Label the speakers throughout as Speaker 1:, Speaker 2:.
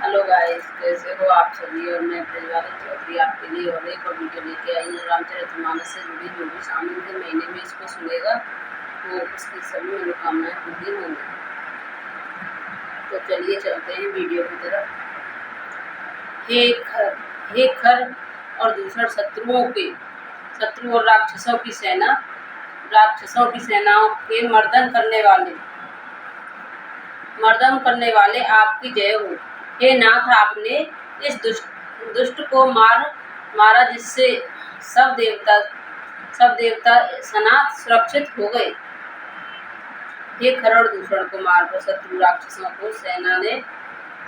Speaker 1: Hello guys, कैसे हो आप सभी। और मैं ब्रजवाली चौधरी आपके लिए और एक और वीडियो लेके आई हूँ। रामचरितमानस से जुड़ी जो भी सावन के महीने में इसको सुनेगा वो उसकी सभी मनोकामनाएं पूरी होंगी। तो चलिए चलते हैं वीडियो की तरफ। हे खर और दूसर शत्रु और राक्षसों की सेनाओं के मर्दन करने वाले आपकी जय हो। हे नाथ, आपने इस दुष्ट को मारा जिससे सब देवता सनात सुरक्षित हो गए। हे खर और दूषण को मारकर शत्रु राक्षसों को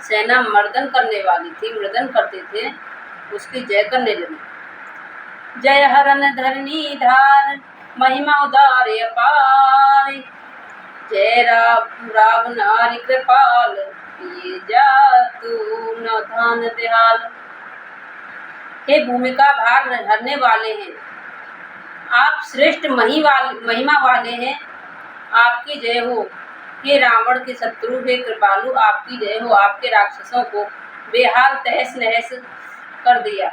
Speaker 1: सेना मर्दन करने वाली थी, मर्दन करते थे, उसकी जय करने लगे। जय हरन धरनी धार, महिमा उदार अपार, जय राव नारी कृपाल, ये जातु न धान दयाल। हे भूमि का भार हरने वाले हैं, आप श्रेष्ठ महिमा वाले हैं, आपकी जय हो। हे रावण के शत्रु, हे कृपालु, आपकी जय हो। आपके राक्षसों को बेहाल तहस नहस कर दिया।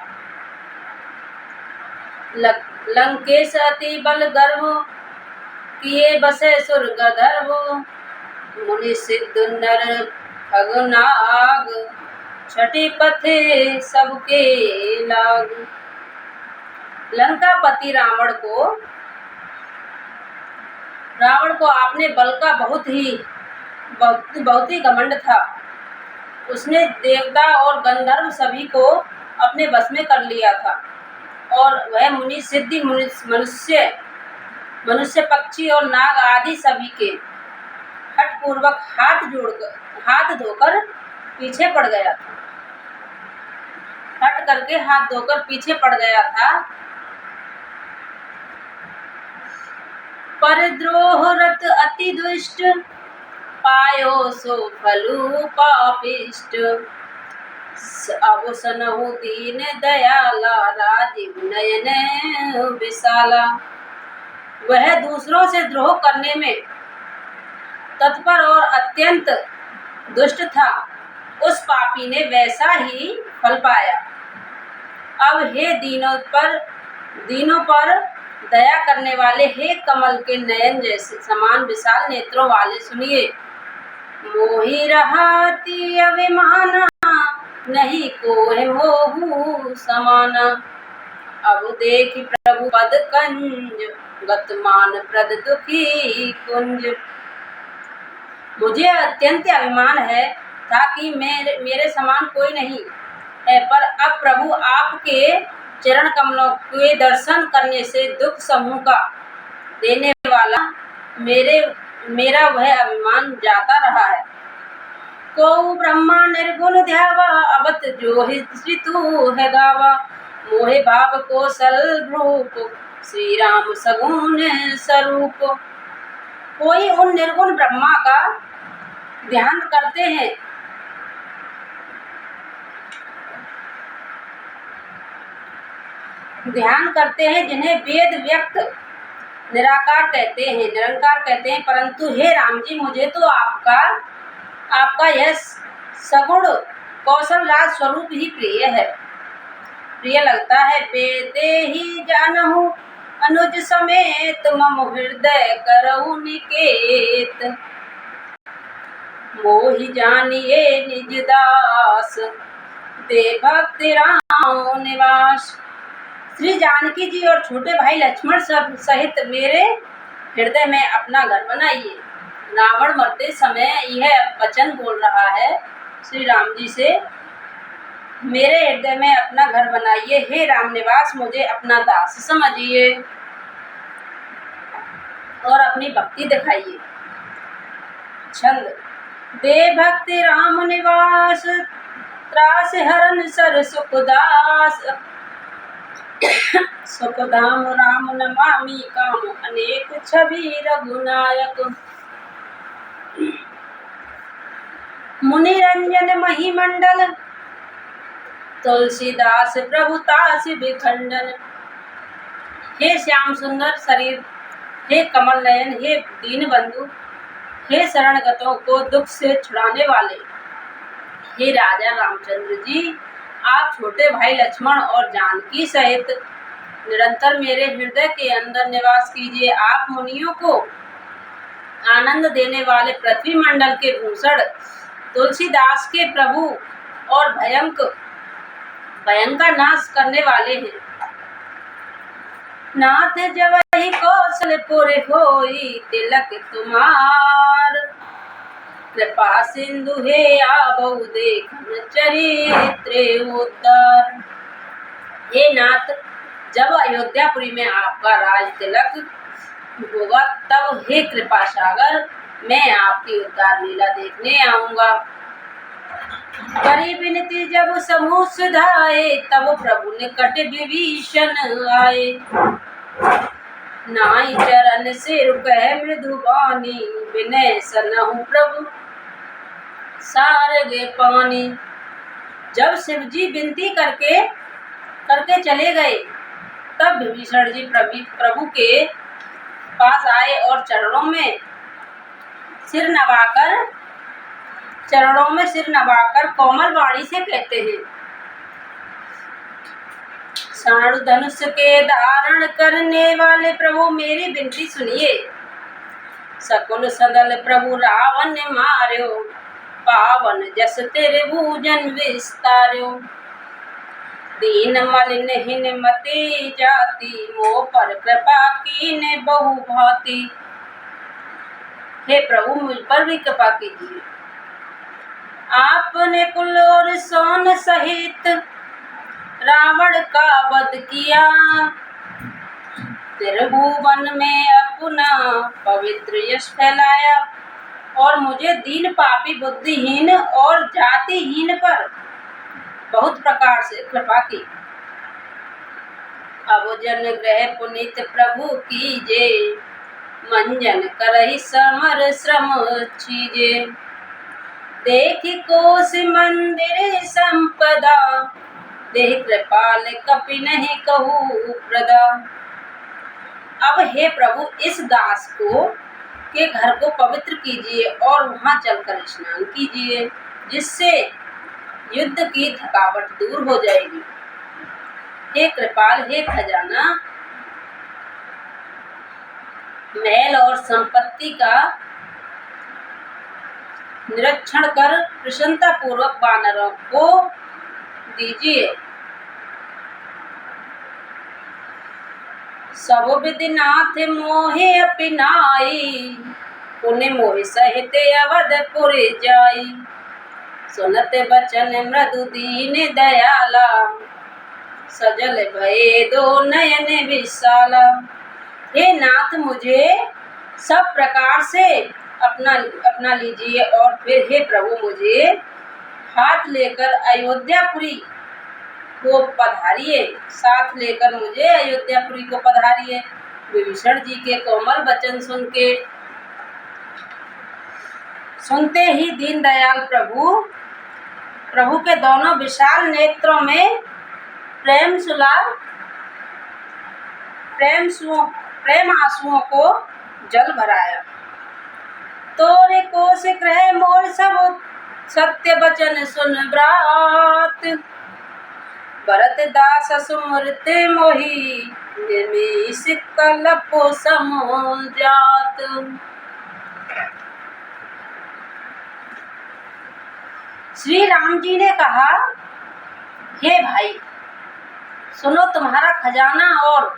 Speaker 1: लंकेश अति बल गर्व, किए बसे सुरगर्भ, मुनि सिद्ध नर खगनाग, छठी पथे सबके लाग। लंकापति रावण को आपने बल का बहुत ही घमंड था। उसने देवता और गंधर्व सभी को अपने बस में कर लिया था, और वह मुनि सिद्धि मनुष्य पक्षी और नाग आदि सभी के हठपूर्वक हाथ धोकर पीछे पड़ गया था। हट करके हाथ धोकर पीछे पड़ गया था। परद्रोह रत अति दुष्ट, पायो सो फलु पापिष्ट, अब सनहु दीन दयाला, राजीव नयन विशाला। वह दूसरों से द्रोह करने में तत्पर और अत्यंत दुष्ट था। उस पापी ने वैसा ही फल पाया। अब हे दीनों पर दया करने वाले, हे कमल के नयन जैसे समान विशाल नेत्रों वाले, सुनिए। मोहि रहती अभिमाना, नहीं कोई मोहु समाना, अब देखि प्रभु पद कंज, गतमान प्रद दुखी कुंज। मुझे अत्यंत अभिमान था कि मेरे समान कोई नहीं है, पर अब प्रभु आपके चरण कमलों के दर्शन करने से दुख समूह का देने वाला मेरा वह अभिमान जाता रहा है। को ब्रह्मा निर्गुण ध्यावा, अबत जो ऋतु है गावा, मोहे भाव कौशल रूप, श्री राम सगुण स्वरूप। कोई उन निर्गुण ब्रह्मा का ध्यान करते हैं, जिन्हें वेद व्यक्त निराकार निरंकार कहते हैं, परंतु हे राम जी, मुझे तो आपका यह सगुण कौशल राज स्वरूप ही प्रिय लगता है। बेदे ही जानहु अनुज समेत, मम हृदय करहु निकेत, मोहि जानिए निज दास, दे भक्ति राम निवास। श्री जानकी जी और छोटे भाई लक्ष्मण सहित मेरे हृदय में अपना घर बनाइए। रावण मरते समय यह वचन बोल रहा है श्री राम जी से, मेरे हृदय में अपना घर बनाइए, हे राम निवास, मुझे अपना दास समझिए और अपनी भक्ति दिखाइए। छंद। दे भक्ति राम निवास, त्रास हरन सर सुखदास, सुखधाम राम नमामि, काम अनेक छवि रघुनायक। मुनि रंजन महिमंडल, तुलसीदास प्रभुतास विखंडन। हे श्याम सुंदर शरीर, हे कमल नयन, हे दीन बंधु, हे शरणगतों को दुख से छुड़ाने वाले, हे राजा रामचंद्र जी, आप छोटे भाई लक्ष्मण और जानकी सहित निरंतर मेरे हृदय के अंदर निवास कीजिए। आप मुनियों को आनंद देने वाले पृथ्वी मंडल के भूषण, तुलसीदास के प्रभु और भयंकर नाश करने वाले हैं। नाथ जवहि कौशलपुर होई, तिलक तुम्हार, कृपा सिंधु हे आबहु देखन चरित्र उद्धार। हे नाथ, जब अयोध्यापुरी में आपका राज तिलक होगा, तब हे कृपा सागर, मैं आपकी उद्धार लीला देखने आऊंगा। करी विनती जब समूह सुधाए, तब प्रभु निकट विभीषण आए। नाई चरण सिर कह मृदुबानी, विनय सनहु प्रभु सारगे पानी। जब शिव जी विनती करके चले गए, तब विभीषण जी प्रभु के पास आए और चरणों में सिर नवाकर कोमल वाणी से कहते हैं, साणु धनुष के धारण करने वाले प्रभु मेरी विनती सुनिए। सकुल सदल प्रभु रावण मार्यो, पावन जस तेरे भुजन विस्तार्यो। दीन मलिन हिन मति जाति, मोह पर कृपा कीने बहु भांति। हे प्रभु, मुझ पर भी कृपा कीजिए। आपने कुल और सोन सहित रावण का वध किया, त्रिभुवन में अपना पवित्र यश फैलाया, और मुझे दीन पापी बुद्धिहीन और जातिहीन पर बहुत प्रकार से कृपा की। अब जन ग्रह पुनीत प्रभु कीजे, मंजन करहि समर श्रम चीजे। देखि कोश मंदिर संपदा, देहि कृपाल कपि नहीं कहु प्रदा। अब हे प्रभु, इस दास के घर को पवित्र कीजिए और वहां चलकर स्नान कीजिए, जिससे युद्ध की थकावट दूर हो जाएगी। हे कृपाल, हे खजाना, महल और संपत्ति का निरीक्षण कर प्रसन्नता पूर्वक वानरों को दीजिए। सब विधि नाथ मोहे अपनाई, पुण्य मोहि सहित अवधपुर जाई। सुनत बचन मृदु दीन दयाला, सजल भये दो नयन विशाला। हे नाथ, मुझे सब प्रकार से अपना लीजिए, और फिर हे प्रभु, मुझे हाथ लेकर अयोध्यापुरी को पधारिए, साथ लेकर मुझे अयोध्यापुरी को पधारिए। विभीषण जी के कोमल वचन सुनते ही दीनदयाल प्रभु के दोनों विशाल नेत्रों में प्रेम आंसुओं को जल भराया। तोरे कोश ग्रह मोर सब सत्य वचन सुन ब्रात, भरत दास सुमृत मोहि, निमिष कल्प सम जात। श्री राम जी ने कहा, हे भाई सुनो, तुम्हारा खजाना और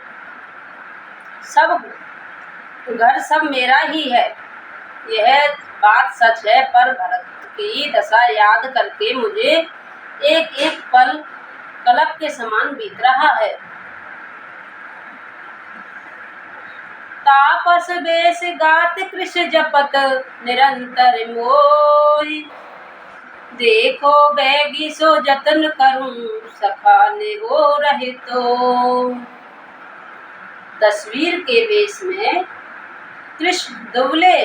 Speaker 1: सब घर सब मेरा ही है। यह बात सच है, पर भरत की दशा याद करके मुझे एक एक पल कलप के समान बीत रहा है। तापस बेस गात कृष्ण जपत निरंतर मोहि, देखो बैगी सो जतन करूं सखा ने हो रहे तो। तस्वीर के वेश में कृष्ण दुबले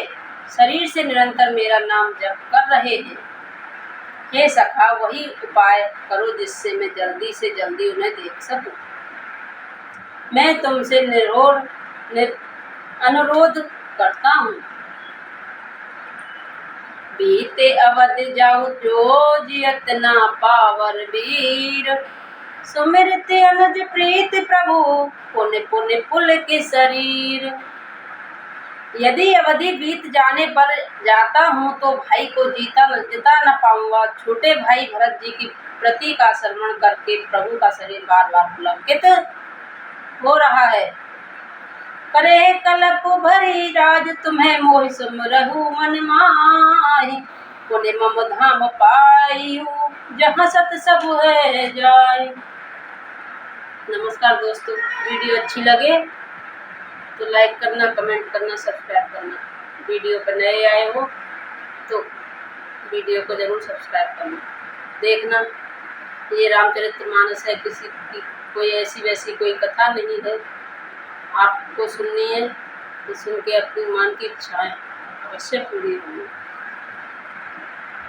Speaker 1: शरीर से निरंतर मेरा नाम जप कर रहे हैं। हे सखा, वही उपाय करो जिससे मैं जल्दी से जल्दी उन्हें देख सकूं। मैं तुमसे अनुरोध करता हूँ। बीते अवध जाऊ जो जियत ना पावर वीर। सुमिरत अनुज प्रीत प्रभु पुण्य पुण्य पुल के शरीर। यदि अवधि बीत जाने पर जाता हूँ तो भाई को जिता न पाऊंगा। छोटे भाई भरत जी की प्रति का श्रवण करके प्रभु का शरीर बार बार पुलकित हो रहा है। करे कलप भरी राज तुम्हें मोहि सुमरहु मन माहि। पुण्य मम धाम पायु जहाँ सत सब है जाय। नमस्कार दोस्तों, वीडियो अच्छी लगे तो लाइक करना, कमेंट करना, सब्सक्राइब करना। वीडियो पर नए आए हो तो वीडियो को ज़रूर सब्सक्राइब करना। देखना, ये रामचरितमानस है, किसी की कोई ऐसी वैसी कोई कथा नहीं है। आपको सुननी है तो सुन के अपनी मन की इच्छाएं अवश्य पूरी होंगी।